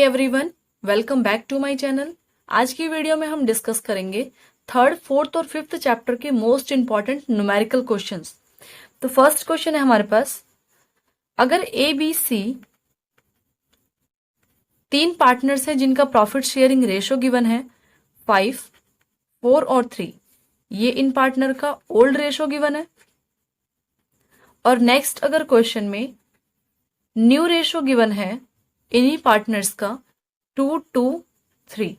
Everyone, welcome back to my channel. आज की video में हम डिस्कस करेंगे थर्ड, फोर्थ और फिफ्थ चैप्टर के मोस्ट इंपॉर्टेंट न्यूमेरिकल क्वेश्चंस। तो फर्स्ट क्वेश्चन है हमारे पास, अगर ए बी सी तीन पार्टनर्स हैं जिनका प्रॉफिट शेयरिंग रेशो गिवन है 5, 4 और 3, ये इन पार्टनर का ओल्ड रेशो गिवन है। और नेक्स्ट अगर क्वेश्चन में न्यू रेशो गिवन है इन्हीं पार्टनर्स का 2:3,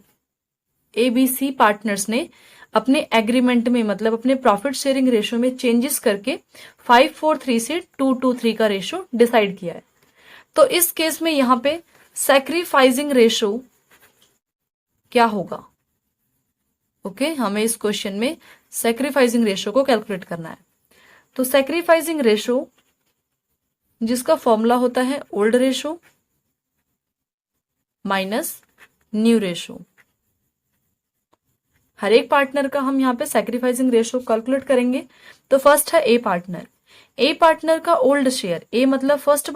ए बी सी पार्टनर्स ने अपने एग्रीमेंट में मतलब अपने प्रॉफिट शेयरिंग रेशो में चेंजेस करके 5:4:3 से 2:3 का रेशो डिसाइड किया है। तो इस केस में यहां पे सैक्रिफाइसिंग रेशो क्या होगा? ओके, हमें इस क्वेश्चन में सैक्रिफाइसिंग रेशो को कैलकुलेट करना है। तो सैक्रिफाइसिंग रेशो जिसका फॉर्मूला होता है old ratio minus new ratio. हर एक पार्टनर का हम यहाँ पे सैक्रिफाइसिंग रेशो कैलकुलेट करेंगे। तो फर्स्ट है ए पार्टनर। ए पार्टनर का ओल्ड शेयर, ए मतलब फर्स्ट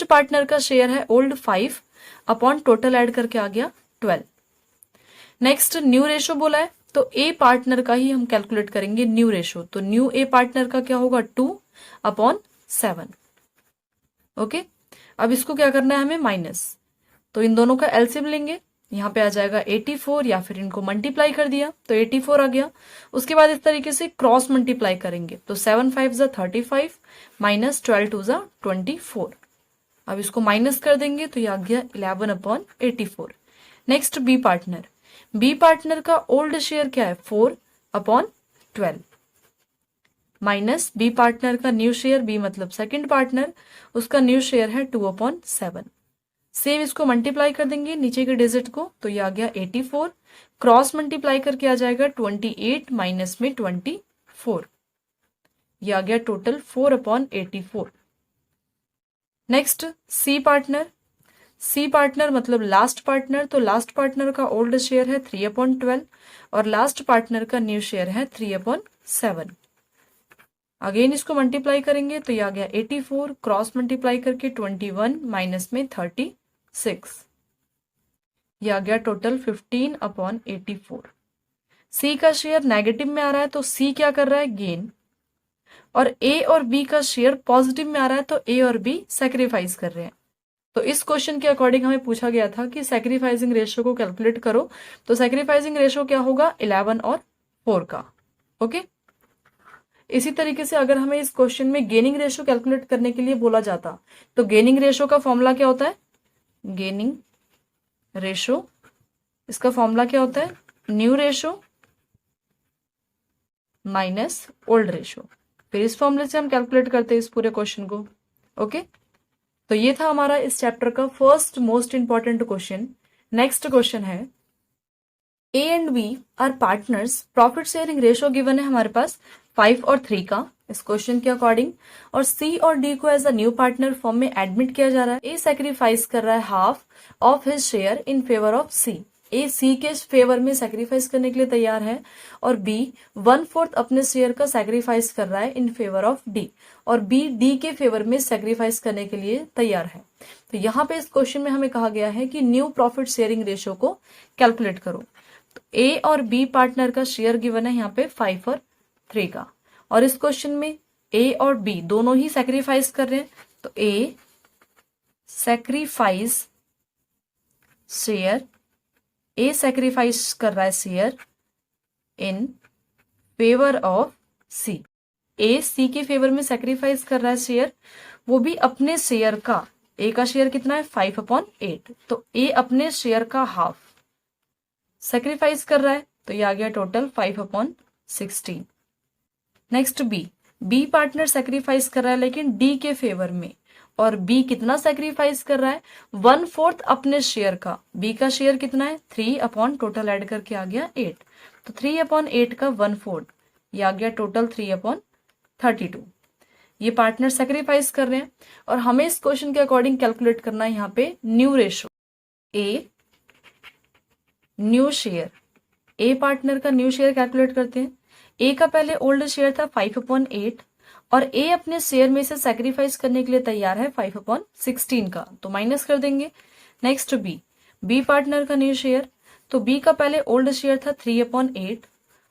पार्टनर का शेयर है ओल्ड 5 अपॉन टोटल ऐड करके आ गया 12। नेक्स्ट न्यू रेशो बोला है तो ए पार्टनर का ही हम कैलकुलेट करेंगे न्यू रेशो। तो न्यू ए पार्टनर का क्या होगा 2/7। ओके, अब इसको क्या करना है हमें माइनस। तो इन दोनों का एलसीएम लेंगे, यहाँ पे आ जाएगा 84 या फिर इनको मल्टीप्लाई कर दिया तो 84 आ गया। उसके बाद इस तरीके से क्रॉस मल्टीप्लाई करेंगे तो 7 5 35 माइनस 12 2 24। अब इसको माइनस कर देंगे तो ये आ गया 11/84। नेक्स्ट बी पार्टनर का ओल्ड शेयर क्या है 4/12 माइनस बी पार्टनर का न्यू शेयर, बी मतलब सेकंड पार्टनर, उसका न्यू शेयर है 2/7। सेम इसको मल्टीप्लाई कर देंगे नीचे के डिजिट को तो ये आ गया 84। क्रॉस मल्टीप्लाई करके आ जाएगा 28 माइनस में 24, ये आ गया टोटल 4/84। नेक्स्ट सी पार्टनर मतलब लास्ट पार्टनर, तो लास्ट पार्टनर का ओल्ड शेयर है 3/12 और लास्ट पार्टनर का न्यू शेयर है 3/7। अगेन इसको मल्टीप्लाई करेंगे तो ये आ गया 84, क्रॉस मल्टीप्लाई करके 21 माइनस में 36, ये आ गया टोटल 15/84। सी का शेयर नेगेटिव में आ रहा है तो सी क्या कर रहा है गेन, और ए और बी का शेयर पॉजिटिव में आ रहा है तो ए और बी सैक्रिफाइस कर रहे हैं। तो इस क्वेश्चन के अकॉर्डिंग हमें पूछा गया था कि सैक्रिफाइसिंग रेशियो को कैलकुलेट करो। तो सैक्रिफाइसिंग रेशियो क्या होगा 11 और 4 का। ओके, इसी तरीके से अगर हमें इस क्वेश्चन में गेनिंग रेशियो कैलकुलेट करने के लिए बोला जाता तो गेनिंग रेशियो का फॉर्मूला क्या होता है, गेनिंग रेशियो इसका फॉर्मूला क्या होता है new ratio minus old ratio. फिर इस फॉर्मूले से हम कैलकुलेट करते हैं इस पूरे क्वेश्चन को। ओके, तो ये था हमारा इस चैप्टर का first most important question. Next question है, A and B are partners, profit sharing ratio given है हमारे पास 5 और 3 का इस क्वेश्चन के अकॉर्डिंग, और सी और डी को as a new partner firm में एडमिट किया जा रहा है। ए सैक्रिफाइस कर रहा है half of his share in favour of C. A C के फेवर में सैक्रिफाइस करने के लिए तैयार है और बी 1/4 अपने शेयर का सैक्रिफाइस कर रहा है इन फेवर ऑफ डी, और बी डी के फेवर में सैक्रिफाइस करने के लिए तैयार है। तो यहाँ पे इस क्वेश्चन में हमें कहा गया है कि न्यू प्रॉफिट शेयरिंग रेशियो को कैलकुलेट करो। तो ए और बी पार्टनर का शेयर गिवन है यहाँ पे 5 और 3 का, और इस क्वेश्चन में ए और बी दोनों ही सैक्रिफाइस कर रहे हैं। तो ए सैक्रिफाइस शेयर, ए सैक्रिफाइस कर रहा है share in favour of C. A C के फेवर में सैक्रिफाइस कर रहा है शेयर, वो भी अपने शेयर का, ए का शेयर कितना है 5/8, तो ए अपने शेयर का हाफ सैक्रिफाइस कर रहा है तो ये आ गया total 5/16। Next B partner sacrifice कर रहा है लेकिन डी के फेवर में, और बी कितना सैक्रिफाइस कर रहा है 1/4 अपने शेयर का। बी का शेयर कितना है 3 अपॉन टोटल ऐड करके आ गया 8, तो 3/8 का 1/4, ये आ गया टोटल 3/32। ये पार्टनर सैक्रिफाइस कर रहे हैं और हमें इस क्वेश्चन के अकॉर्डिंग कैलकुलेट करना है यहाँ पे new ratio. A new share, A partner का न्यू शेयर कैलकुलेट करते हैं। ए का पहले ओल्ड शेयर था 5/8 और ए अपने शेयर में से सैक्रिफाइस करने के लिए तैयार है 5/16 का, तो माइनस कर देंगे। नेक्स्ट बी, बी पार्टनर का न्यू शेयर, तो बी का पहले ओल्ड शेयर था 3/8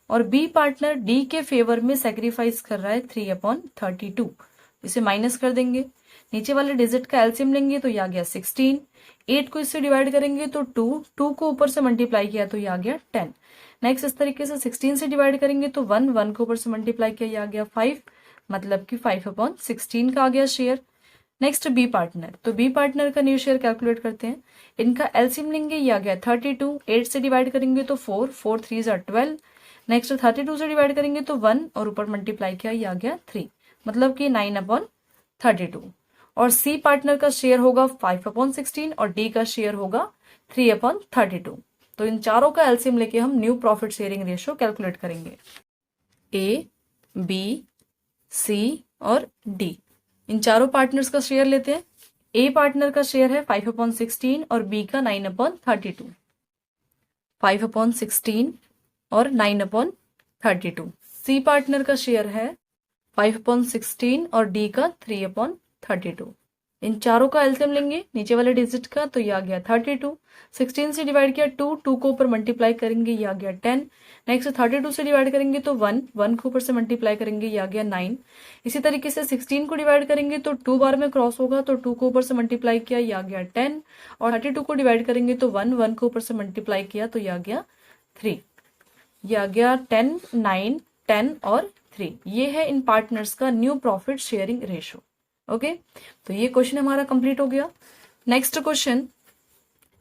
और बी पार्टनर डी के फेवर में सेक्रीफाइस कर रहा है 3/32। इसे माइनस कर देंगे, नीचे वाले डिजिट का एलसीएम लेंगे तो ये आ गया 16, 8 को इससे डिवाइड करेंगे तो 2 को ऊपर से मल्टीप्लाई किया तो ये आ गया 10। नेक्स्ट इस तरीके से 16 से डिवाइड करेंगे तो 1 को ऊपर से मल्टीप्लाई किया ये आ गया 5, मतलब कि 5/16 का आ गया शेयर। नेक्स्ट बी पार्टनर, तो बी पार्टनर का न्यू शेयर कैलकुलेट करते हैं। इनका एलसीएम लेंगे, ये आ गया 32, 8 से डिवाइड करेंगे तो 4 3 12। नेक्स्ट 32 से डिवाइड करेंगे तो 1 और ऊपर मल्टीप्लाई किया ये आ गया 3, मतलब कि 9/32। और सी पार्टनर का शेयर होगा 5/16 और डी का शेयर होगा 3/32। तो इन चारों का एलसीएम लेके हम new profit sharing ratio calculate करेंगे। ए, बी, सी और डी, इन चारों पार्टनर्स का शेयर लेते हैं। ए पार्टनर का शेयर है 5/16 और बी का 9/32। 5/16 और 9/32। सी पार्टनर का शेयर है 5/16 और डी का 3/32। इन चारों का एलसीएम लेंगे, नीचे वाले डिजिट का, तो ये आ गया 32। 16 से डिवाइड किया 2 को ऊपर मल्टीप्लाई करेंगे ये आ गया 10। नेक्स्ट 32 से डिवाइड करेंगे तो 1 को ऊपर से मल्टीप्लाई करेंगे ये आ गया 9। इसी तरीके से 16 को डिवाइड करेंगे तो 2 बार में क्रॉस होगा तो 2 को ऊपर से मल्टीप्लाई किया ये आ गया 10। और 32 को डिवाइड करेंगे तो 1 को ऊपर से मल्टीप्लाई किया तो ये आ गया 3। ये आ गया 10, 9, 10 और 3। ये है इन पार्टनर्स का new profit sharing ratio. Okay, तो ये क्वेश्चन हमारा कंप्लीट हो गया। Next question,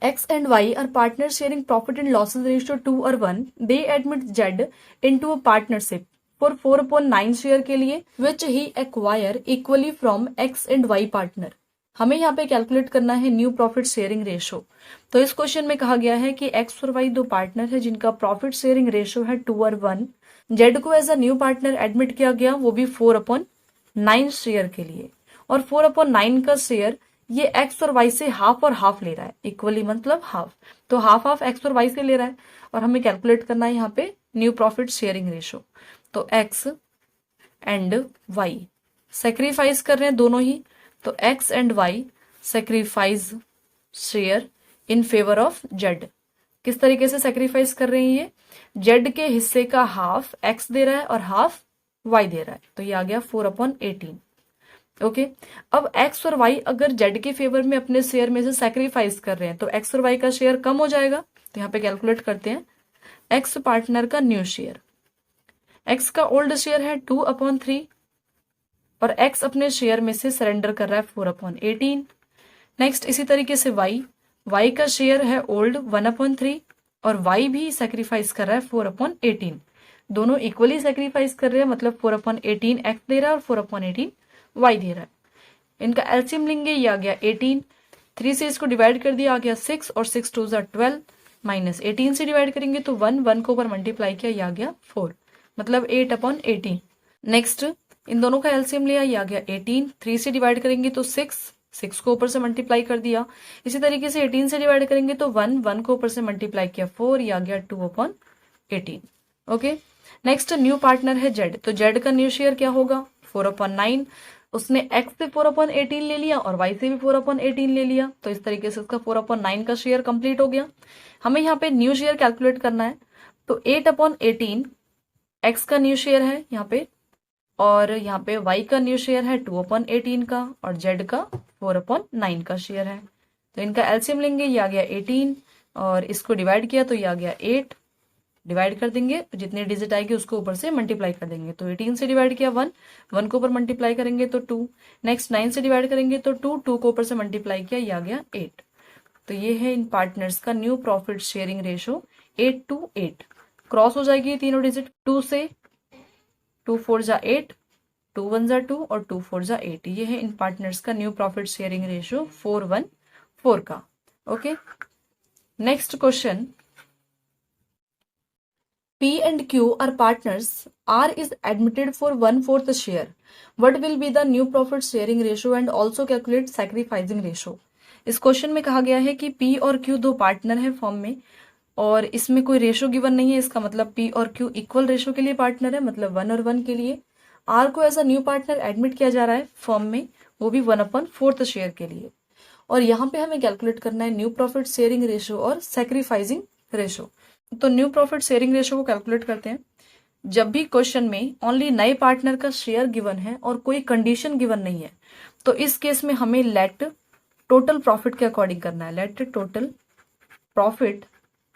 X and Y are partners sharing profit and losses ratio 2 or 1. They admit Z into a partnership for 4/9 share के लिए which he acquire equally from X and Y partner. हमें यहाँ पे calculate करना है new profit sharing ratio. तो इस question में कहा गया है कि X और Y दो पार्टनर है जिनका प्रॉफिट शेयरिंग रेशियो है 2 और 1। Z को as a new partner admit किया गया, वो भी 4/9 शेयर के लिए। और 4/9 का शेयर ये एक्स और वाई से हाफ और हाफ ले रहा है, इक्वली मतलब हाफ, तो हाफ हाफ एक्स और वाई से ले रहा है। और हमें कैलकुलेट करना है यहाँ पे न्यू प्रॉफिट शेयरिंग रेशियो। तो एक्स एंड वाई सेक्रीफाइस कर रहे हैं दोनों ही, तो X and Y sacrifice share in favour of Z. किस तरीके से सेक्रीफाइस कर रहे हैं, ये जेड के हिस्से का हाफ एक्स दे रहा है और हाफ वाई दे रहा है, तो ये आ गया 4/18। ओके, अब एक्स और वाई अगर जेड के फेवर में अपने शेयर में से सैक्रिफाइस कर रहे हैं तो एक्स और वाई का शेयर कम हो जाएगा। तो यहाँ पे कैलकुलेट करते हैं एक्स पार्टनर का न्यू शेयर। एक्स का ओल्ड शेयर है 2/3 और एक्स अपने शेयर में से सरेंडर कर रहा है 4/18। नेक्स्ट इसी तरीके से वाई का शेयर है ओल्ड 1/3 और वाई भी सैक्रिफाइस कर रहा है 4/18। दोनों इक्वली सैक्रिफाइस कर रहे हैं, मतलब 4/18 एक्स दे रहा है और 4/18 वाई दे रहा है। इनका एलसीएम लेंगे, ये आ गया 18। 3 से इसको डिवाइड कर दिया, आ गया 6 और 6 2 12 माइनस 18 से डिवाइड करेंगे तो 1 को ऊपर मल्टीप्लाई किया, ये आ गया 4, मतलब 8/18। नेक्स्ट इन दोनों का एलसीएम लिया, ये आ गया 18। 3 से डिवाइड करेंगे तो 6 को ऊपर से मल्टीप्लाई कर दिया। इसी तरीके से 18 से डिवाइड करेंगे तो 1 को ऊपर से मल्टीप्लाई किया 4, ये आ गया 2/18। ओके, नेक्स्ट न्यू पार्टनर है जेड। तो जेड का न्यू शेयर क्या होगा 4/9। उसने x से 4/18 ले लिया और y से भी 4/18 ले लिया, तो इस तरीके से उसका 4/9 का शेयर कंप्लीट हो गया। हमें यहाँ पे न्यू शेयर कैलकुलेट करना है, तो 8/18 x का न्यू शेयर है यहाँ पे, और यहाँ पे y का न्यू शेयर है 2/18 का और z का 4/9 का शेयर है। तो इनका एलसीएम लेंगे, ये आ गया 18 और इसको डिवाइड किया तो ये आ गया 8। डिवाइड कर देंगे, जितने डिजिट आएगी उसको ऊपर से मल्टीप्लाई कर देंगे। तो 18 से डिवाइड किया 1 को ऊपर मल्टीप्लाई करेंगे तो 2। नेक्स्ट 9 से डिवाइड करेंगे तो 2 को ऊपर से मल्टीप्लाई किया, ये आ गया 8। तो ये है इन पार्टनर्स का new profit sharing ratio 8:8। Cross हो जाएगी तीनों डिजिट 2 से, 2 4 जा 8, 2 1 जा 2 और 2 4 जा 8। ये है इन पार्टनर्स का न्यू प्रॉफिट शेयरिंग रेशो 4:1:4 का। Okay, next question, P and Q are partners. R is admitted for 1/4 share. What will be the new profit sharing ratio and also calculate sacrificing ratio? इस question में कहा गया है कि P और Q दो partner है फॉर्म में और इसमें कोई रेशो गिवन नहीं है। इसका मतलब P और Q इक्वल रेशो के लिए पार्टनर है, मतलब 1 और 1 के लिए। R को as a new partner admit किया जा रहा है फॉर्म में, वो भी 1/4 शेयर के लिए। और यहाँ पे हमें कैलकुलेट करना है न्यू प्रॉफिट शेयरिंग रेशो और सैक्रिफाइसिंग रेशो। तो न्यू प्रॉफिट शेयरिंग रेशो को कैलकुलेट करते हैं। जब भी क्वेश्चन में ओनली नए पार्टनर का शेयर गिवन है और कोई कंडीशन गिवन नहीं है, तो इस केस में हमें लेट टोटल प्रॉफिट के अकॉर्डिंग करना है। लेट टोटल प्रॉफिट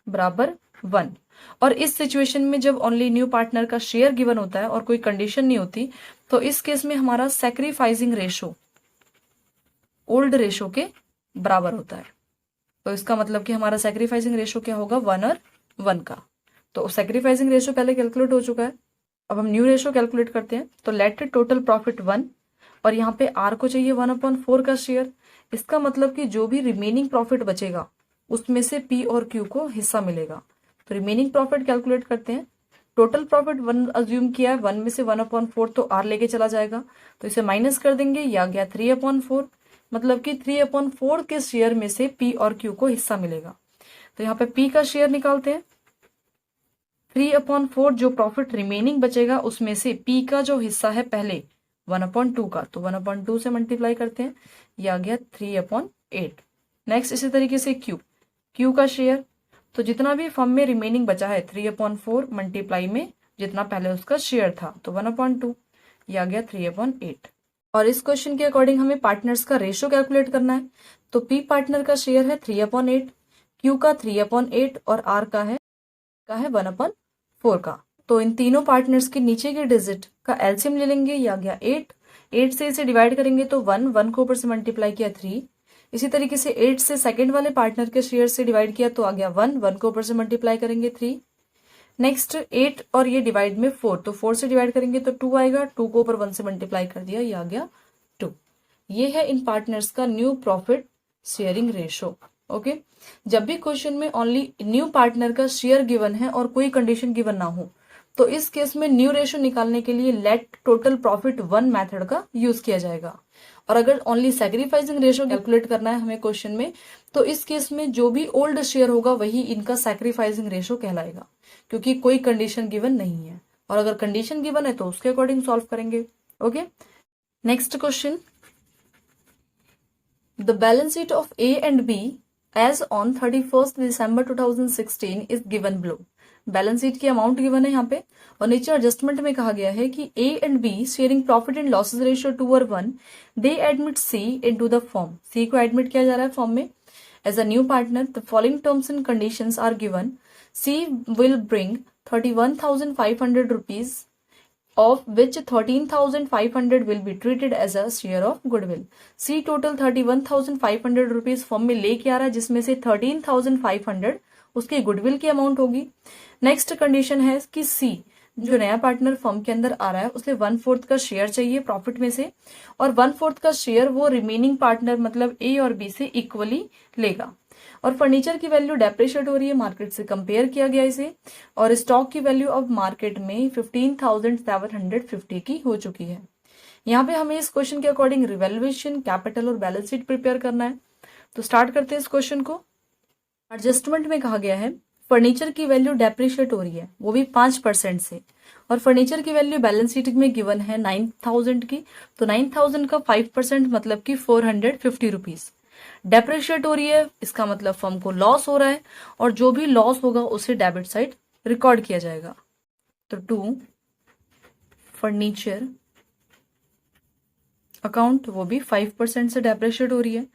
बराबर 1। और इस सिचुएशन में जब ओनली न्यू पार्टनर का शेयर गिवन होता है और कोई कंडीशन नहीं होती, तो इस केस में हमारा सैक्रिफाइसिंग रेशो ओल्ड रेशो के बराबर होता है। तो इसका मतलब कि हमारा सैक्रिफाइसिंग रेशो क्या होगा, 1 और 1 का। तो सैक्रिफाइसिंग रेशो पहले कैलकुलेट हो चुका है, अब हम न्यू रेशो कैलकुलेट करते हैं। तो लेट टोटल प्रॉफिट 1 और यहाँ पे आर को चाहिए 1/4 का शेयर। इसका मतलब कि जो भी रिमेनिंग प्रॉफिट बचेगा उसमें से पी और क्यू को हिस्सा मिलेगा। तो रिमेनिंग प्रॉफिट कैलकुलेट करते हैं। टोटल प्रॉफिट 1 अज्यूम किया है, 1 में से 1/4 तो आर लेके चला जाएगा, तो इसे माइनस कर देंगे, ये आ गया 3/4। मतलब कि 3/4 के शेयर में से पी और क्यू को हिस्सा मिलेगा। तो यहाँ पे पी का शेयर निकालते हैं। 3/4 जो प्रॉफिट रिमेनिंग बचेगा उसमें से पी का जो हिस्सा है पहले 1/2 का, तो 1/2 से मल्टीप्लाई करते हैं, ये आ गया 3/8। नेक्स्ट इसी तरीके से क्यू का शेयर, तो जितना भी फर्म में रिमेनिंग बचा है 3/4 मल्टीप्लाई में जितना पहले उसका शेयर था, तो 1/2, ये आ गया 3/8। और इस क्वेश्चन के अकॉर्डिंग हमें पार्टनर्स का रेशियो कैलकुलेट करना है। तो पी पार्टनर का शेयर है 3/8, क्यू का 3/8 और आर का है 1/4 का। तो इन तीनों पार्टनर्स के नीचे के डिजिट का एलसीएम ले लेंगे, ये आ गया 8 से इसे डिवाइड करेंगे तो 1 को ऊपर से मल्टीप्लाई किया 3। इसी तरीके से 8 से सेकंड वाले पार्टनर के शेयर से डिवाइड किया तो आ गया 1 को ऊपर से मल्टीप्लाई करेंगे 3। नेक्स्ट 8 और ये डिवाइड में 4, तो 4 से डिवाइड करेंगे तो 2 आएगा, 2 को ऊपर 1 से मल्टीप्लाई कर दिया, ये आ गया 2। ये है इन पार्टनर्स का new profit sharing ratio. Okay, जब भी क्वेश्चन में ओनली न्यू पार्टनर का शेयर गिवन है और कोई कंडीशन गिवन ना हो, तो इस केस में न्यू रेशो निकालने के लिए लेट टोटल प्रॉफिट 1 मेथड का यूज किया जाएगा। और अगर ओनली सैक्रिफाइसिंग रेशो कैलकुलेट करना है हमें क्वेश्चन में, तो इस केस में जो भी ओल्ड शेयर होगा वही इनका सैक्रिफाइसिंग रेशो कहलाएगा, क्योंकि कोई कंडीशन गिवन नहीं है। और अगर कंडीशन गिवन है तो उसके अकॉर्डिंग सॉल्व करेंगे। Okay, next question, the balance sheet of A and B as on 31 December 2016 is given below. Balance sheet की अमाउंट गिवन है यहाँ पे, और नीचे एडजस्टमेंट में कहा गया है कि A and B sharing profit and losses ratio 2/1, they admit C into the firm. C को एडमिट किया जा रहा है फॉर्म में as a new partner. The following terms and conditions are given. C will bring 31,500 rupees, of which 13,500 will be treated as a share of goodwill. C total 31,500 rupees form में लेके आ रहा है, जिसमें से 13,500 उसकी गुडविल की amount होगी। Next condition है कि सी जो नया पार्टनर फर्म के अंदर आ रहा है उसे 1/4 का शेयर चाहिए प्रॉफिट में से, और 1/4 का शेयर वो रिमेनिंग पार्टनर मतलब ए और बी से इक्वली लेगा। और फर्नीचर की वैल्यू डेप्रिशिएट हो रही है, मार्केट से कंपेयर किया गया इसे, और स्टॉक की वैल्यू अब मार्केट में 15,750 की हो चुकी है। यहाँ पे हमें इस क्वेश्चन के अकॉर्डिंग रिवैल्यूएशन, कैपिटल और बैलेंस शीट प्रिपेयर करना है। तो स्टार्ट करते हैं इस क्वेश्चन को। एडजस्टमेंट में कहा गया है फर्नीचर की वैल्यू डेप्रिशिएट हो रही है, वो भी 5% से, और फर्नीचर की वैल्यू बैलेंस शीट में गिवन है 9,000 की। तो 9,000 का 5% मतलब कि 450 रुपीज डेप्रिशिएट हो रही है, इसका मतलब फर्म को लॉस हो रहा है, और जो भी लॉस होगा उसे डेबिट साइड रिकॉर्ड किया जाएगा। तो 2 फर्नीचर अकाउंट वो भी 5% से डेप्रिशिएट हो रही है।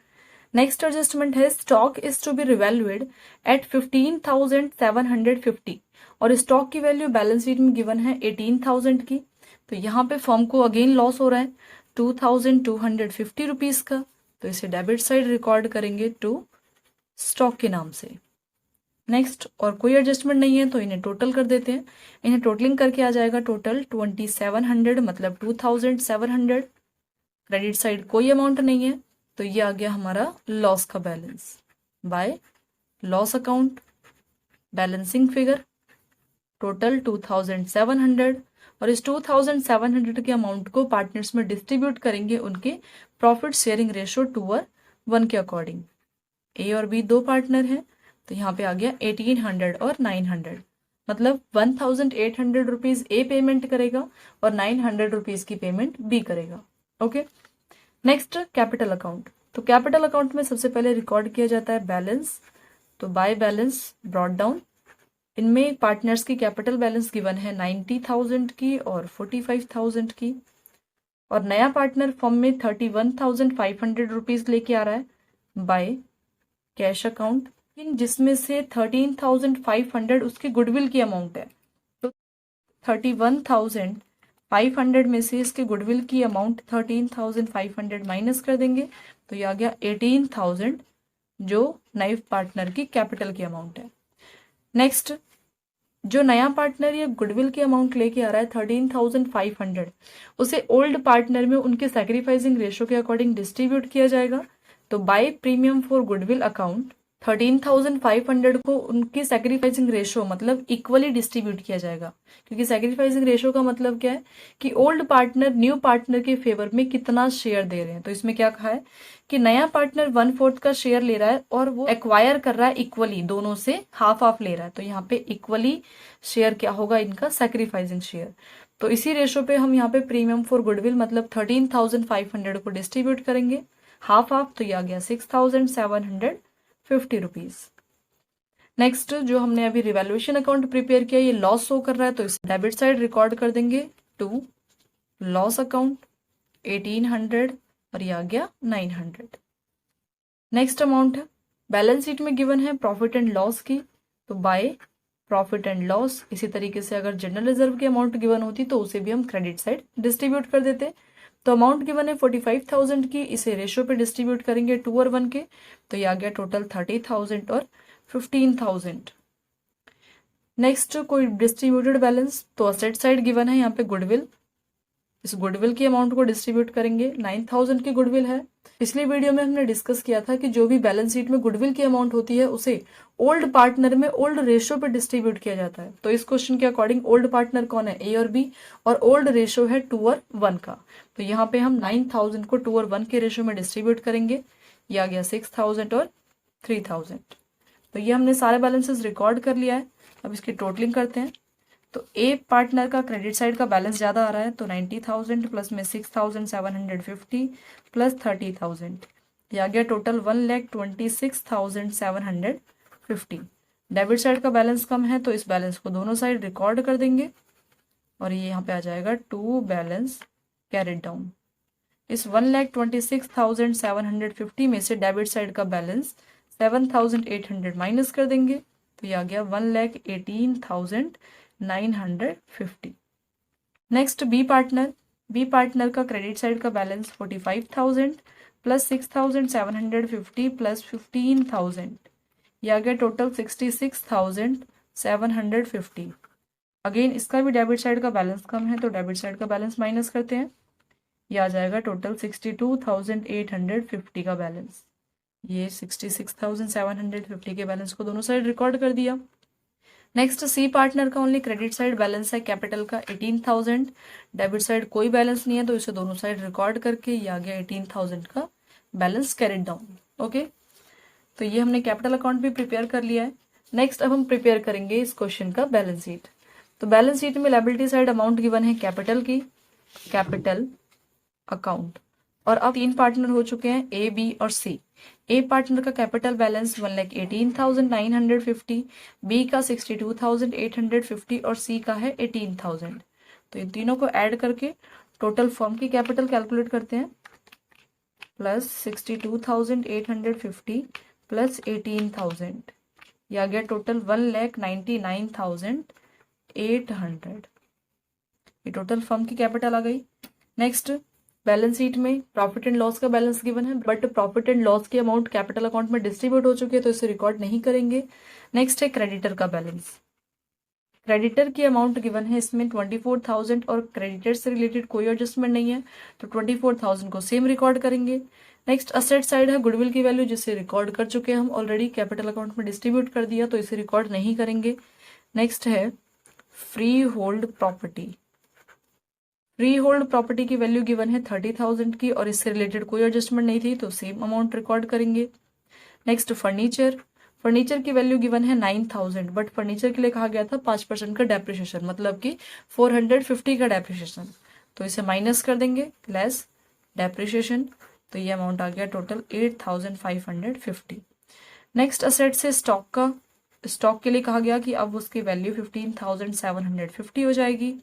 नेक्स्ट एडजस्टमेंट है stock is to be revalued at 15,750, और स्टॉक की वैल्यू बैलेंस शीट में गिवन है 18,000 की। तो यहाँ पे फर्म को अगेन लॉस हो रहा है 2,250 रुपीज का, तो इसे डेबिट साइड रिकॉर्ड करेंगे टू स्टॉक के नाम से। नेक्स्ट, और कोई एडजस्टमेंट नहीं है तो इन्हें टोटल कर देते हैं। इन्हें टोटलिंग करके आ जाएगा टोटल 2700 मतलब 2700। क्रेडिट साइड कोई अमाउंट नहीं है, तो ये आ गया हमारा लॉस का balance by loss account. Balancing figure total 2700, और इस 2700 के अमाउंट को पार्टनर्स में डिस्ट्रीब्यूट करेंगे उनके प्रॉफिट शेयरिंग रेशियो 2/1 के अकॉर्डिंग। ए और बी दो पार्टनर हैं, तो यहाँ पे आ गया 1800 और 900, मतलब 1,800 रुपीज ए पेमेंट करेगा और 900 रुपीज की पेमेंट बी करेगा। Okay, next capital account. तो कैपिटल अकाउंट में सबसे पहले रिकॉर्ड किया जाता है बैलेंस, तो बाय बैलेंस ब्रॉट डाउन। इनमें पार्टनर्स की कैपिटल बैलेंस गिवन है 90,000 की और 45,000 की, और नया पार्टनर फॉर्म में 31,500 रुपीज लेके आ रहा है बाय कैश अकाउंट, जिसमें से 13,500 उसकी गुडविल की अमाउंट है। तो 31,500 में से इसके गुडविल की अमाउंट 13,500 माइनस कर देंगे, तो ये आ गया 18,000 जो नए पार्टनर की कैपिटल की अमाउंट है। नेक्स्ट, जो नया पार्टनर ये गुडविल की अमाउंट लेके आ रहा है 13,500, उसे ओल्ड पार्टनर में उनके सैक्रिफाइसिंग रेशो के अकॉर्डिंग डिस्ट्रीब्यूट किया जाएगा। तो by premium for goodwill account 13,500 को उनकी सैक्रिफाइसिंग रेशो मतलब इक्वली डिस्ट्रीब्यूट किया जाएगा, क्योंकि सैक्रिफाइसिंग रेशो का मतलब क्या है कि ओल्ड पार्टनर न्यू पार्टनर के फेवर में कितना शेयर दे रहे हैं। तो इसमें क्या कहा है कि नया पार्टनर 1/4 का शेयर ले रहा है और वो एक्वायर कर रहा है इक्वली, दोनों से हाफ हाफ ले रहा है। तो यहाँ पे इक्वली शेयर क्या होगा इनका, सैक्रिफाइसिंग शेयर। तो इसी रेशो पे हम यहाँ पे प्रीमियम फॉर गुडविल मतलब 13,500 को डिस्ट्रीब्यूट करेंगे हाफ हाफ, तो ये आ गया 6,750 रुपीज। नेक्स्ट, जो हमने अभी रिवैल्यूएशन अकाउंट प्रिपेयर किया, ये लॉस शो कर रहा है, तो इस डेबिट साइड रिकॉर्ड कर देंगे टू लॉस अकाउंट 1800 और ये आ गया 900। नेक्स्ट अमाउंट है बैलेंस शीट में गिवन है प्रॉफिट एंड लॉस की, तो बाय प्रॉफिट एंड लॉस। इसी तरीके से अगर जनरल रिजर्व की अमाउंट गिवन होती तो उसे भी हम क्रेडिट साइड डिस्ट्रीब्यूट कर देते। तो अमाउंट गिवन है 45,000 की, इसे रेशो पे डिस्ट्रीब्यूट करेंगे 2 और 1 के, तो ये आ गया टोटल 30,000 और 15,000। नेक्स्ट, कोई डिस्ट्रीब्यूटेड बैलेंस, तो असेट साइड गिवन है यहाँ पे गुडविल, इस गुडविल की अमाउंट को डिस्ट्रीब्यूट करेंगे 9,000 की गुडविल है। पिछली वीडियो में हमने डिस्कस किया था कि जो भी बैलेंस शीट में गुडविल की अमाउंट होती है उसे ओल्ड पार्टनर में ओल्ड रेशो पे डिस्ट्रीब्यूट किया जाता है। तो इस क्वेश्चन के अकॉर्डिंग ओल्ड पार्टनर कौन है, ए और बी, और ओल्ड रेशो है 2 और 1 का। तो यहाँ पे हम 9,000 को 2 और 1 के रेशो में डिस्ट्रीब्यूट करेंगे, ये आ गया 6,000 और 3,000। तो ये हमने सारे बैलेंसेस रिकॉर्ड कर लिया है। अब इसकी टोटलिंग करते हैं। तो ए पार्टनर का क्रेडिट साइड का बैलेंस ज्यादा आ रहा है, तो 90,000 प्लस में 6,750 प्लस 30,000, ये आ गया टोटल 1,26,750। डेबिट साइड का बैलेंस कम है, तो इस बैलेंस को दोनों साइड रिकॉर्ड कर देंगे और ये यहाँ पे आ जाएगा टू बैलेंस कैरिड डाउन। इस 1,26,750 में से डेबिट साइड का बैलेंस 7,800 माइनस कर देंगे, तो ये आ गया 1,18,950। नेक्स्ट, बी पार्टनर का क्रेडिट साइड का बैलेंस 45,000 प्लस 6,750 प्लस 15,000, ये आ गया टोटल 66,750। अगेन इसका भी डेबिट साइड का बैलेंस कम है, तो डेबिट साइड का बैलेंस माइनस करते हैं, ये आ जाएगा टोटल 62,850 का बैलेंस। ये 66,750 के बैलेंस को दोनों साइड रिकॉर्ड कर दिया। नेक्स्ट, सी पार्टनर का ओनली क्रेडिट साइड बैलेंस है कैपिटल का 18,000, डेबिट साइड कोई बैलेंस नहीं है, तो इसे दोनों साइड रिकॉर्ड करके ये आ गया 18,000 का बैलेंस कैरिड डाउन। ओके, तो ये हमने कैपिटल अकाउंट भी प्रिपेयर कर लिया है। नेक्स्ट, अब हम प्रिपेयर करेंगे इस क्वेश्चन का बैलेंस शीट। तो बैलेंस शीट में लायबिलिटी साइड अमाउंट गिवन है कैपिटल की, कैपिटल अकाउंट, और अब 3 पार्टनर हो चुके हैं ए, बी और सी। ए पार्टनर का कैपिटल बैलेंस 1,18,950, बी का 62,850 और सी का है 18,000। तो इन तीनों को ऐड करके टोटल फर्म की कैपिटल कैलकुलेट करते हैं, प्लस 62,850 प्लस 18,000, ये आ गया टोटल 1,99,800। ये टोटल फर्म की कैपिटल आ गई। नेक्स्ट, बैलेंस शीट में प्रॉफिट एंड लॉस का बैलेंस गिवन है, बट प्रॉफिट एंड लॉस की अमाउंट कैपिटल अकाउंट में डिस्ट्रीब्यूट हो चुकी है, तो इसे रिकॉर्ड नहीं करेंगे। नेक्स्ट है क्रेडिटर का बैलेंस। क्रेडिटर की अमाउंट गिवन है इसमें 24,000 और क्रेडिटर से रिलेटेड कोई एडजस्टमेंट नहीं है, तो 24,000 को सेम रिकॉर्ड करेंगे। नेक्स्ट, असेट साइड है गुडविल की वैल्यू, जिसे रिकॉर्ड कर चुके हैं हम ऑलरेडी, कैपिटल अकाउंट में डिस्ट्रीब्यूट कर दिया, तो इसे रिकॉर्ड नहीं करेंगे। नेक्स्ट है free hold property. Free hold property की वैल्यू गिवन है 30,000 की और इससे रिलेटेड कोई एडजस्टमेंट नहीं थी, तो सेम अमाउंट रिकॉर्ड करेंगे। नेक्स्ट, फर्नीचर की वैल्यू गिवन है 9,000, बट फर्नीचर के लिए कहा गया था 5% का डेप्रिसिएशन, मतलब कि 450 का डेप्रिसिएशन, तो इसे माइनस कर देंगे, लेस डेप्रिसिएशन, तो ये अमाउंट आ गया टोटल 8550। नेक्स्ट असेट से स्टॉक के लिए कहा गया कि अब उसकी वैल्यू 15750 हो जाएगी।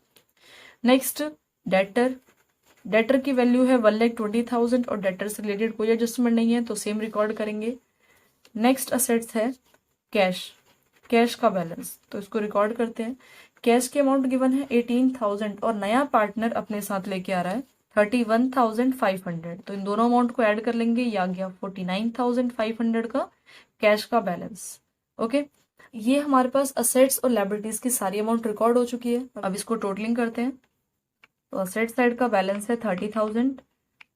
नेक्स्ट डेटर की वैल्यू है 1,20,000 और डेटर से रिलेटेड कोई एडजस्टमेंट नहीं है तो सेम रिकॉर्ड करेंगे। नेक्स्ट असेट्स है कैश का बैलेंस, तो इसको रिकॉर्ड करते हैं। कैश की अमाउंट गिवन है 18,000 और नया पार्टनर अपने साथ लेके आ रहा है 31,500, तो इन दोनों अमाउंट को ऐड कर लेंगे, ये आ गया 49,500 का कैश का बैलेंस। ओके, ये हमारे पास असेट्स और लायबिलिटीज की सारी अमाउंट रिकॉर्ड हो चुकी है। अब इसको टोटलिंग करते हैं। तो असेट साइड का बैलेंस है 30,000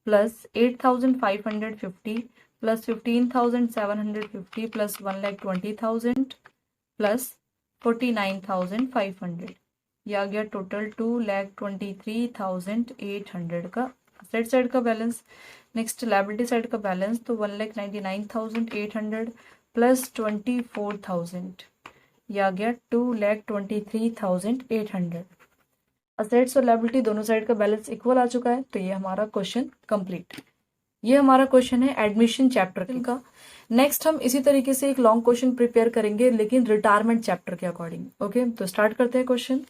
प्लस 8,550 प्लस 15,750 प्लस 1,20,000 प्लस 49,500, यह आ गया टोटल 2,23,800 का असेट साइड का बैलेंस। नेक्स्ट लायबिलिटी साइड का बैलेंस, तो 1,99,800 प्लस 24,000, यह आ गया 2,23,800। असेट्स और लायबिलिटी दोनों साइड का बैलेंस इक्वल आ चुका है, तो ये हमारा क्वेश्चन कंप्लीट। ये हमारा क्वेश्चन है एडमिशन चैप्टर का। नेक्स्ट हम इसी तरीके से एक लॉन्ग क्वेश्चन प्रिपेयर करेंगे लेकिन रिटायरमेंट चैप्टर के अकॉर्डिंग। ओके, तो स्टार्ट करते हैं question.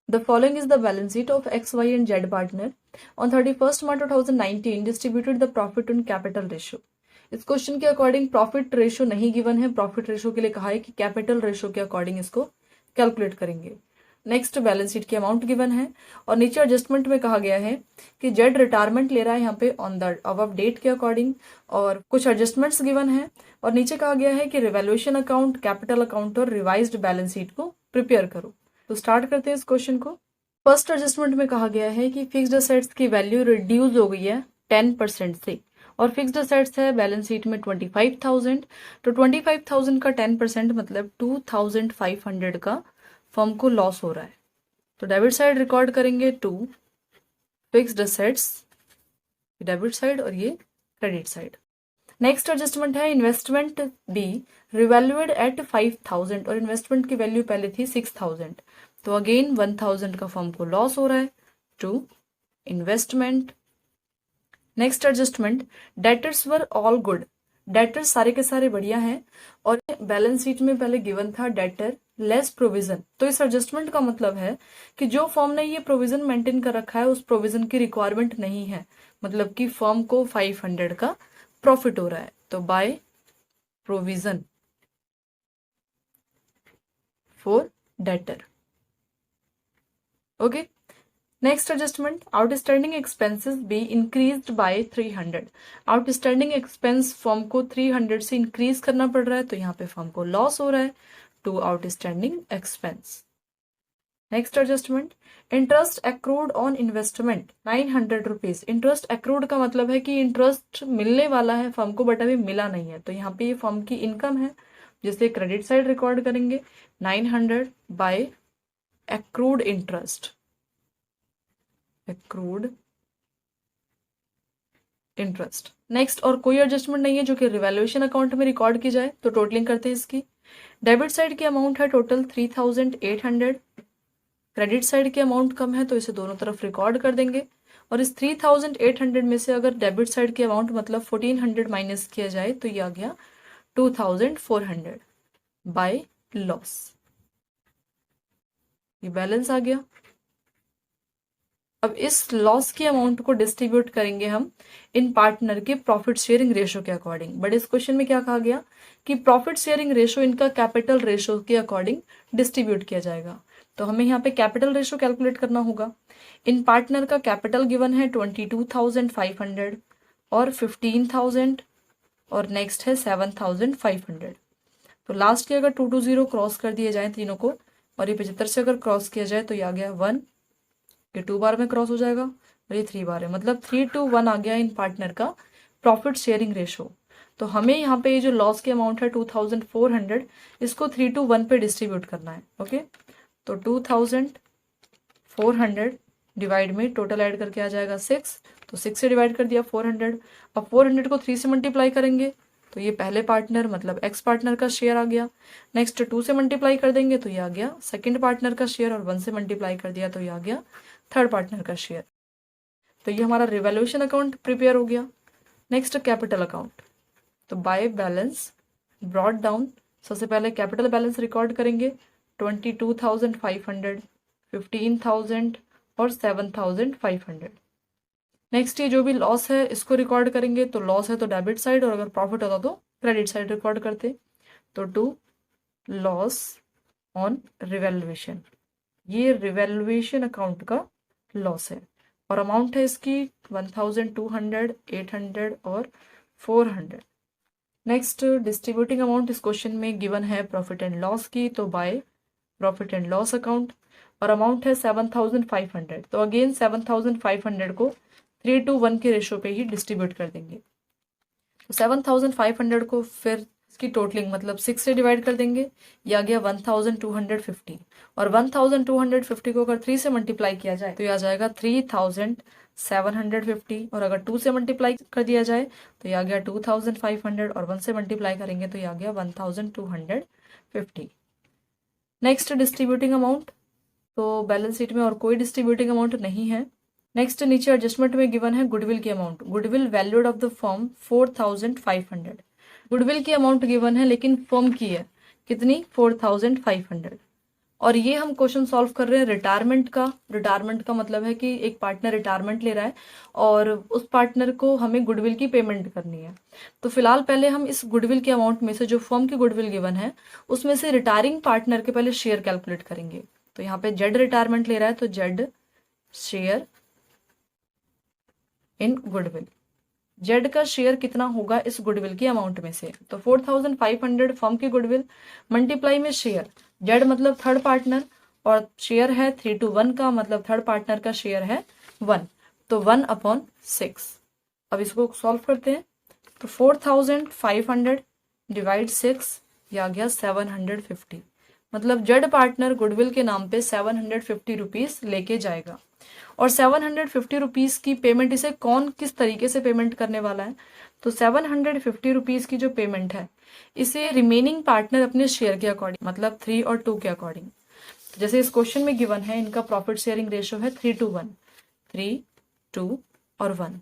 The following is the balance sheet of X Y and Z partner on 31 March 2019 distributed the profit on capital ratio. इस क्वेश्चन के अकॉर्डिंग प्रॉफिट रेशियो नहीं given है, profit ratio के लिए कहा है कि कैपिटल रेशियो के अकॉर्डिंग इसको कैलकुलेट करेंगे। नेक्स्ट बैलेंस शीट की अमाउंट गिवन है और नीचे एडजस्टमेंट में कहा गया है कि जेड रिटायरमेंट ले रहा है यहाँ पे ऑन द अबव डेट के अकॉर्डिंग, और कुछ एडजस्टमेंट्स गिवन है और नीचे कहा गया है कि रिवैल्यूएशन अकाउंट, कैपिटल अकाउंट और रिवाइज्ड बैलेंस शीट को प्रिपेयर करो। तो स्टार्ट करते हैं इस क्वेश्चन को। फर्स्ट एडजस्टमेंट में कहा गया है कि फिक्स्ड असेट्स की वैल्यू रिड्यूस हो गई है 10% से, और फिक्स्ड असेट्स है बैलेंस शीट में 25,000, तो 25,000 का 10% मतलब 2,500 का फर्म को लॉस हो रहा है। तो डेबिट साइड रिकॉर्ड करेंगे 2 फिक्स्ड असेट्स, डेबिट साइड, और ये क्रेडिट साइड। नेक्स्ट एडजस्टमेंट है इन्वेस्टमेंट बी रिवैल्यूएड एट 5,000 और इन्वेस्टमेंट की वैल्यू पहले थी 6,000, तो अगेन 1,000 का फर्म को लॉस हो रहा है to investment. Next adjustment debtors were all good, debtors सारे के सारे बढ़िया हैं और बैलेंस शीट में पहले गिवन था डेटर लेस प्रोविजन, तो इस एडजस्टमेंट का मतलब है कि जो फर्म ने ये प्रोविजन मेंटेन कर रखा है उस प्रोविजन की रिक्वायरमेंट नहीं है, मतलब कि फर्म को 500 का प्रॉफिट हो रहा है, तो by provision for debtor. Okay, next adjustment outstanding expenses be increased by 300, outstanding expense firm को 300 से इंक्रीज करना पड़ रहा है, तो यहाँ पे फर्म को लॉस हो रहा है to outstanding expense. Next adjustment interest accrued on investment 900 rupees, interest accrued का मतलब है कि इंटरेस्ट मिलने वाला है फर्म को बट अभी मिला नहीं है, तो यहाँ पे ये फर्म की इनकम है जिसे क्रेडिट साइड रिकॉर्ड करेंगे 900 by accrued interest, accrued interest. Next और कोई एडजस्टमेंट नहीं है जो कि रिवैल्यूएशन अकाउंट में रिकॉर्ड की जाए, तो टोटलिंग करते हैं इसकी। डेबिट साइड की अमाउंट है टोटल 3,800, क्रेडिट साइड की अमाउंट कम है तो इसे दोनों तरफ रिकॉर्ड कर देंगे, और इस 3,800 में से अगर डेबिट साइड की अमाउंट मतलब 1,400 माइनस किया जाए तो ये आ गया 2,400 बाय लॉस, ये बैलेंस आ गया। अब इस लॉस की अमाउंट को डिस्ट्रीब्यूट करेंगे हम इन पार्टनर के प्रॉफिट शेयरिंग रेशो के अकॉर्डिंग, बट इस क्वेश्चन में क्या कहा गया कि प्रॉफिट शेयरिंग रेशो इनका कैपिटल रेशो के अकॉर्डिंग डिस्ट्रीब्यूट किया जाएगा, तो हमें यहाँ पे कैपिटल रेशो कैलकुलेट करना होगा। इन पार्टनर का कैपिटल गिवन है 22,500 और 15,000 और नेक्स्ट है 7,500, तो लास्ट के अगर 220 क्रॉस कर दिए जाए तीनों को और ये 75 से अगर क्रॉस किया जाए तो ये आ गया 1, ये 2 बार में क्रॉस हो जाएगा और ये 3 बार है, मतलब 3:1 आ गया इन पार्टनर का प्रॉफिट शेयरिंग रेशो। तो हमें यहाँ पे ये जो लॉस की अमाउंट है 2,400 इसको 3:1 पे डिस्ट्रीब्यूट करना है। ओके, तो 2,400 डिवाइड में टोटल ऐड करके आ जाएगा 6, तो 6 से डिवाइड कर दिया 400, अब 400 को 3 से मल्टीप्लाई करेंगे तो ये पहले पार्टनर मतलब एक्स पार्टनर का शेयर आ गया, नेक्स्ट 2 से मल्टीप्लाई कर देंगे तो ये आ गया सेकंड पार्टनर का शेयर और 1 से मल्टीप्लाई कर दिया तो ये आ गया थर्ड पार्टनर का शेयर। तो ये हमारा रिवैल्यूएशन अकाउंट प्रिपेयर हो गया। नेक्स्ट कैपिटल अकाउंट, तो बाय बैलेंस ब्रॉट डाउन, सबसे पहले कैपिटल बैलेंस रिकॉर्ड करेंगे 22,500, 15,000 और 7,500। नेक्स्ट ये जो भी लॉस है इसको रिकॉर्ड करेंगे, तो लॉस है तो डेबिट साइड और अगर प्रॉफिट होता तो क्रेडिट साइड रिकॉर्ड करते। तो टू लॉस ऑन रिवैल्यूएशन, ये रिवैल्यूएशन अकाउंट का लॉस है और अमाउंट है इसकी 1,200, 800 और 400। नेक्स्ट डिस्ट्रीब्यूटिंग अमाउंट इस क्वेश्चन में गिवन है प्रॉफिट एंड लॉस की, तो by profit and loss account और अमाउंट है 7,500। तो अगेन 7,500 को 3:1 के रेशो पे ही डिस्ट्रीब्यूट कर देंगे। तो 7,500 को फिर इसकी टोटलिंग मतलब 6 से डिवाइड कर देंगे, ये आ गया 1,250 और 1,250 को अगर 3 से मल्टीप्लाई किया जाए तो ये आ जाएगा 3,750 और अगर 2 से मल्टीप्लाई कर दिया जाए तो ये आ गया 2,500 और 1 से मल्टीप्लाई करेंगे तो ये आ गया 1,250। नेक्स्ट डिस्ट्रीब्यूटिंग अमाउंट, तो बैलेंस शीट में और कोई डिस्ट्रीब्यूटिंग अमाउंट नहीं है। नेक्स्ट नीचे एडजस्टमेंट में गिवन है गुडविल की amount, goodwill valued of the firm 4,500। Goodwill की अमाउंट गिवन है लेकिन फर्म की है कितनी 4,500 और ये हम क्वेश्चन सॉल्व कर रहे हैं रिटायरमेंट का। रिटायरमेंट का मतलब है कि एक पार्टनर रिटायरमेंट ले रहा है और उस पार्टनर को हमें गुडविल की पेमेंट करनी है। तो फिलहाल पहले हम इस गुडविल के अमाउंट में से जो फर्म की गुडविल गिवन है उसमें से रिटायरिंग पार्टनर के पहले शेयर कैलकुलेट करेंगे। तो यहाँ पे जेड रिटायरमेंट ले रहा है तो Z share in goodwill, Z का शेयर कितना होगा इस गुडविल की अमाउंट में से, तो 4,500 फर्म की गुडविल मल्टीप्लाई में शेयर, जेड मतलब थर्ड पार्टनर और शेयर है 3:1 का, मतलब थर्ड पार्टनर का शेयर है 1, तो 1/6। अब इसको सॉल्व करते हैं, तो 4,500 डिवाइड 6, ये आ गया 750, मतलब जेड पार्टनर गुडविल के नाम पे 750 रुपीज लेके जाएगा और 750 रुपीज की पेमेंट इसे कौन किस तरीके से पेमेंट करने वाला है, तो 750 रुपीज की जो पेमेंट है इसे रिमेनिंग पार्टनर अपने शेयर के अकॉर्डिंग मतलब 3 और 2 के अकॉर्डिंग, जैसे इस क्वेश्चन में गिवन है इनका प्रॉफिट शेयरिंग रेशियो है 3:1, 3, 2 और 1।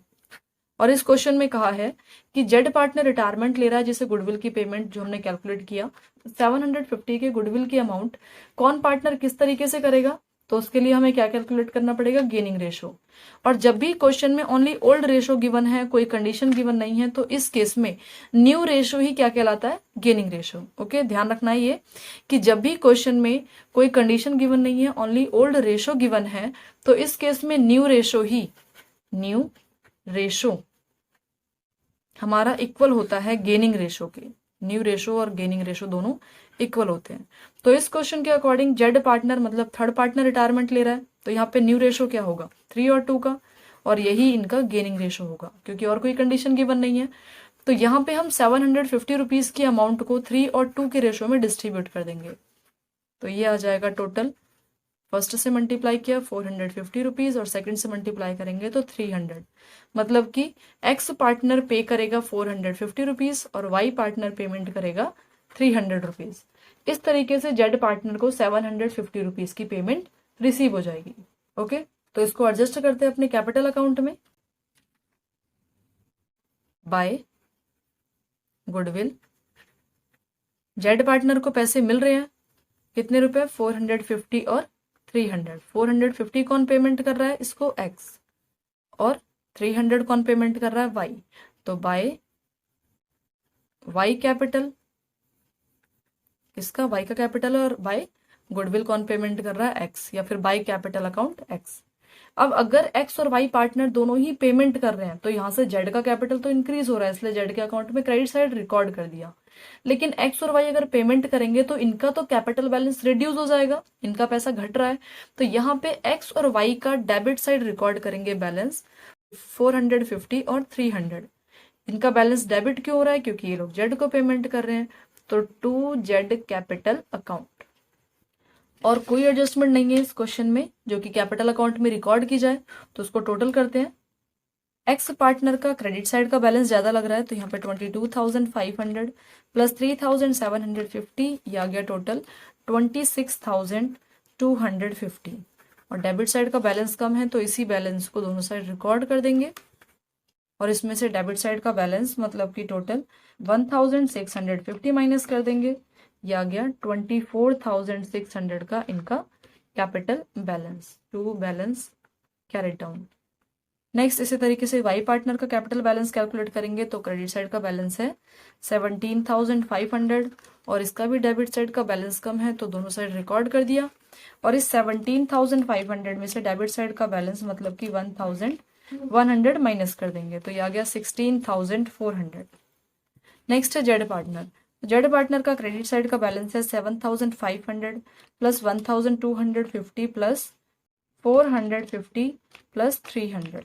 और इस क्वेश्चन में कहा है कि जेड पार्टनर रिटायरमेंट ले रहा है जिसे गुडविल की पेमेंट जो हमने कैलकुलेट किया 750 के गुडविल की अमाउंट कौन पार्टनर किस तरीके से करेगा, तो उसके लिए हमें क्या कैलकुलेट करना पड़ेगा गेनिंग रेशो। और जब भी क्वेश्चन में ओनली ओल्ड रेशो गिवन है कोई कंडीशन गिवन नहीं है तो इस केस में न्यू रेशो ही क्या कहलाता है गेनिंग रेशो। ओके, ध्यान रखना है ये कि जब भी क्वेश्चन में कोई कंडीशन गिवन नहीं है ओनली ओल्ड रेशो गिवन है तो इस केस में न्यू रेशो हमारा इक्वल होता है गेनिंग रेशो के। न्यू रेशो और गेनिंग रेशो दोनों इक्वल होते हैं। तो इस क्वेश्चन के अकॉर्डिंग जेड पार्टनर मतलब थर्ड पार्टनर रिटायरमेंट ले रहा है तो यहाँ पे न्यू रेशो क्या होगा 3 और 2 का और यही इनका गेनिंग रेशो होगा क्योंकि और कोई कंडीशन गिवन नहीं है। तो यहाँ पे हम 750 रुपीज की अमाउंट को 3 और 2 के रेशो में डिस्ट्रीब्यूट कर देंगे। तो ये आ जाएगा टोटल, फर्स्ट से मल्टीप्लाई किया 450 रुपीज और सेकंड से मल्टीप्लाई करेंगे तो 300, मतलब कि एक्स पार्टनर पे करेगा 450 रुपीज और वाई पार्टनर पेमेंट करेगा 300 रुपीज। इस तरीके से जेड पार्टनर को 750 रुपीज की पेमेंट रिसीव हो जाएगी। ओके, तो इसको एडजस्ट करते हैं अपने कैपिटल अकाउंट में। बाय गुडविल, जेड पार्टनर को पैसे मिल रहे हैं कितने रुपए 450 और 300। 450 कौन पेमेंट कर रहा है इसको एक्स और 300 कौन पेमेंट कर रहा है वाई। तो बाय वाई कैपिटल, इसका वाई का कैपिटल और बाय गुडविल कौन पेमेंट कर रहा है एक्स या फिर बाय कैपिटल अकाउंट एक्स। अब अगर एक्स और वाई पार्टनर दोनों ही पेमेंट कर रहे हैं तो यहाँ से जेड का कैपिटल तो इंक्रीज हो रहा है इसलिए जेड के अकाउंट में क्रेडिट साइड रिकॉर्ड कर दिया। लेकिन एक्स और वाई अगर पेमेंट करेंगे तो इनका तो कैपिटल बैलेंस रिड्यूस हो जाएगा, इनका पैसा घट रहा है। तो यहाँ पे एक्स और वाई का डेबिट साइड रिकॉर्ड करेंगे बैलेंस 450 और 300। इनका बैलेंस डेबिट क्यों हो रहा है क्योंकि ये लोग जेड को पेमेंट कर रहे हैं। तो टू जेड कैपिटल अकाउंट, और कोई एडजस्टमेंट नहीं है इस क्वेश्चन में जो कि कैपिटल अकाउंट में रिकॉर्ड की जाए। तो उसको टोटल करते हैं। एक्स पार्टनर का क्रेडिट साइड का बैलेंस ज्यादा लग रहा है तो यहाँ पे 22,500 प्लस 3,750, ये आ गया टोटल 26,250। और डेबिट साइड का बैलेंस कम है, तो इसी बैलेंस को दोनों साइड रिकॉर्ड कर देंगे। और इसमें से डेबिट साइड का बैलेंस मतलब कि टोटल 1650 माइनस कर देंगे। ये आ गया 24,600 का इनका capital balance to balance carried down. Next इसी तरीके से वाई पार्टनर का कैपिटल बैलेंस कैलकुलेट करेंगे तो क्रेडिट साइड का बैलेंस है 17,500 और इसका भी डेबिट साइड का बैलेंस कम है, तो दोनों साइड रिकॉर्ड कर दिया। और इस 17,500 में से डेबिट साइड का बैलेंस मतलब कि 1,100 माइनस कर देंगे, तो ये आ गया 16,400। नेक्स्ट है जेड पार्टनर। जेड पार्टनर का क्रेडिट साइड का बैलेंस है 7,500 प्लस 1,250 प्लस 450 प्लस 300,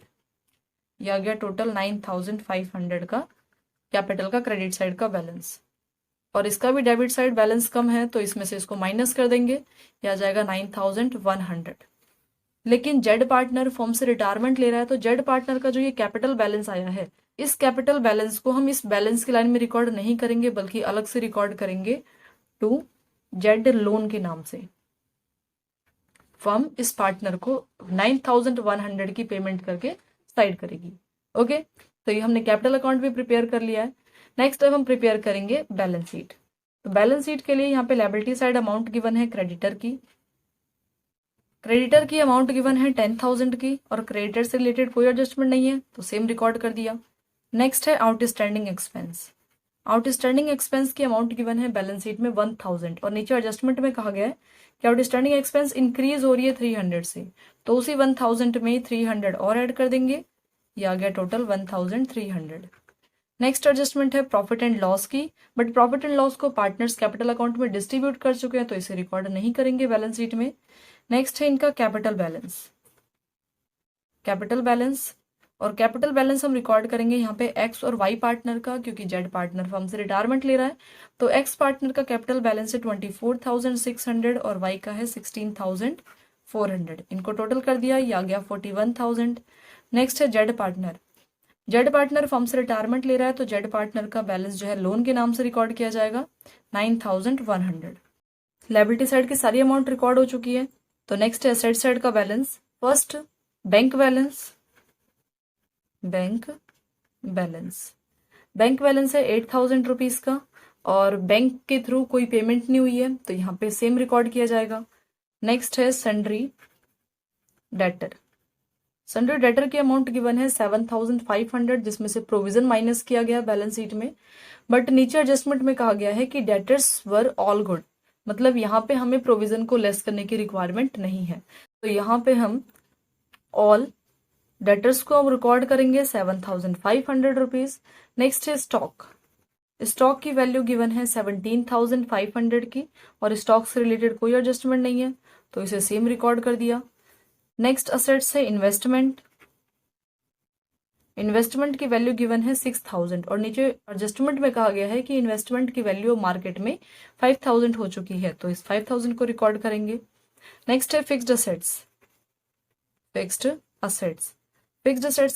यह आ गया टोटल 9,500 का कैपिटल का क्रेडिट साइड का बैलेंस। और इसका भी डेबिट साइड बैलेंस कम है, तो इसमें से इसको माइनस कर देंगे, यह आ जाएगा 9,100। लेकिन जेड पार्टनर फर्म से रिटायरमेंट ले रहा है, तो जेड पार्टनर का जो ये कैपिटल बैलेंस आया है, इस कैपिटल बैलेंस को हम इस बैलेंस की लाइन में रिकॉर्ड नहीं करेंगे, बल्कि अलग से रिकॉर्ड करेंगे टू जेड लोन के नाम से। फर्म इस पार्टनर को 9,100 की पेमेंट करके साइड करेगी। ओके, तो ये हमने कैपिटल अकाउंट भी प्रिपेयर कर लिया है। नेक्स्ट अब हम प्रिपेयर करेंगे बैलेंस शीट। तो बैलेंस शीट के लिए यहाँ पे लायबिलिटी साइड अमाउंट गिवन है क्रेडिटर की अमाउंट गिवन है 10,000 की, और क्रेडिटर से रिलेटेड कोई एडजस्टमेंट नहीं है, तो सेम रिकॉर्ड कर दिया। नेक्स्ट है आउटस्टैंडिंग एक्सपेंस। आउटस्टैंडिंग एक्सपेंस की अमाउंट गिवन है बैलेंस शीट में 1,000, और नीचे एडजस्टमेंट में कहा गया है कि आउटस्टैंडिंग एक्सपेंस इंक्रीज हो रही है 300 से, तो उसी 1,000 में 300 और ऐड कर देंगे, ये आ गया टोटल 1,300। नेक्स्ट एडजस्टमेंट है प्रॉफिट एंड लॉस की, बट प्रॉफिट एंड लॉस को पार्टनर्स कैपिटल अकाउंट में डिस्ट्रीब्यूट कर चुके हैं, तो इसे रिकॉर्ड नहीं करेंगे बैलेंस शीट में। नेक्स्ट है इनका कैपिटल बैलेंस, और कैपिटल बैलेंस हम रिकॉर्ड करेंगे यहाँ पे एक्स और वाई पार्टनर का, क्योंकि जेड पार्टनर फर्म से रिटायरमेंट ले रहा है, तो एक्स पार्टनर का कैपिटल बैलेंस है 24,600 और वाई का है 16,400। इनको टोटल कर दिया, ये आ गया 41,000। नेक्स्ट है जेड पार्टनर फर्म से रिटायरमेंट ले रहा है, तो जेड पार्टनर का बैलेंस जो है लोन के नाम से रिकॉर्ड किया जाएगा 9,100। लायबिलिटी साइड की सारी अमाउंट रिकॉर्ड हो चुकी है। तो नेक्स्ट है एसेट साइड का बैलेंस। फर्स्ट बैंक बैलेंस है 8,000 रुपीज का, और बैंक के थ्रू कोई पेमेंट नहीं हुई है, तो यहाँ पे सेम रिकॉर्ड किया जाएगा। नेक्स्ट है सन्ड्री डेटर की अमाउंट गिवन है 7,500, जिसमें से प्रोविजन माइनस किया गया बैलेंस शीट में, बट नीचे एडजस्टमेंट में कहा गया है कि डेटर्स वर ऑल गुड, मतलब यहाँ पे हमें प्रोविजन को लेस करने की रिक्वायरमेंट नहीं है, तो यहाँ पे हम ऑल डेटर्स को हम रिकॉर्ड करेंगे 7,500 रुपीज। नेक्स्ट है स्टॉक की वैल्यू गिवन है 17,500 की, और स्टॉक से रिलेटेड कोई एडजस्टमेंट नहीं है, तो इसे सेम रिकॉर्ड कर दिया। नेक्स्ट असेट्स है इन्वेस्टमेंट की वैल्यू गिवन है 6,000, और नीचे एडजस्टमेंट में कहा गया है कि इन्वेस्टमेंट की वैल्यू मार्केट में 5,000 हो चुकी है, तो इस 5,000 को रिकॉर्ड करेंगे। नेक्स्ट है फिक्स्ड असेट्स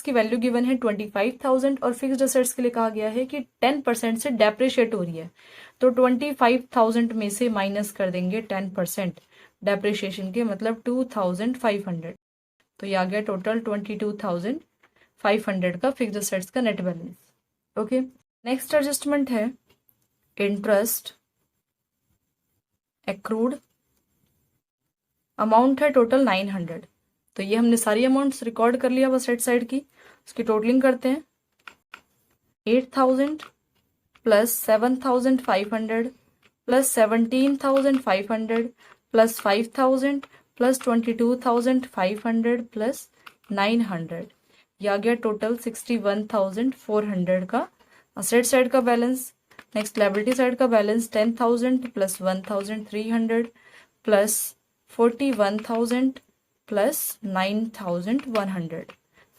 की वैल्यू गिवन है 25,000, और फिक्स्ड असेट्स के लिए कहा गया है कि 10% से डेप्रिशिएट हो रही है, तो 25,000 में से माइनस कर देंगे 10% डेप्रिशिएशन के, मतलब 2,500, तो ये आ गया टोटल 22,500 का फिक्स्ड असेट्स का net balance. Okay, next adjustment है इंटरेस्ट एक्रूड, अमाउंट है टोटल 900, तो ये हमने सारी अमाउंट्स रिकॉर्ड कर लिया बस साइड की। उसकी टोटलिंग करते हैं, 8,000 plus 7,500 plus 17,500 plus 5,000 plus 22,500 plus 900, यह आ गया टोटल 61,400 का असेट साइड का बैलेंस। नेक्स्ट लायबिलिटी साइड का बैलेंस 10,000 प्लस 1,300 प्लस 41,000 प्लस 9,100,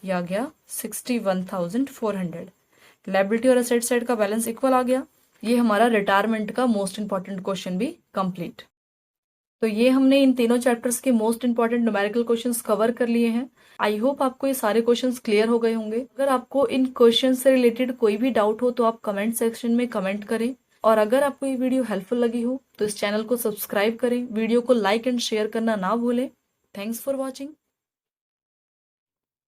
यह आ गया 61,400। लायबिलिटी और असेट साइड का बैलेंस इक्वल आ गया। ये हमारा रिटायरमेंट का मोस्ट इंपॉर्टेंट क्वेश्चन भी कंप्लीट। तो ये हमने इन तीनों चैप्टर्स के most important numerical questions cover कर लिए हैं। आई होप आपको ये सारे क्वेश्चंस क्लियर हो गए होंगे। अगर आपको इन क्वेश्चन से रिलेटेड कोई भी डाउट हो तो आप कमेंट सेक्शन में कमेंट करें, और अगर आपको ये वीडियो हेल्पफुल लगी हो तो इस चैनल को सब्सक्राइब करें, वीडियो को लाइक एंड शेयर करना ना भूलें। Thanks for watching.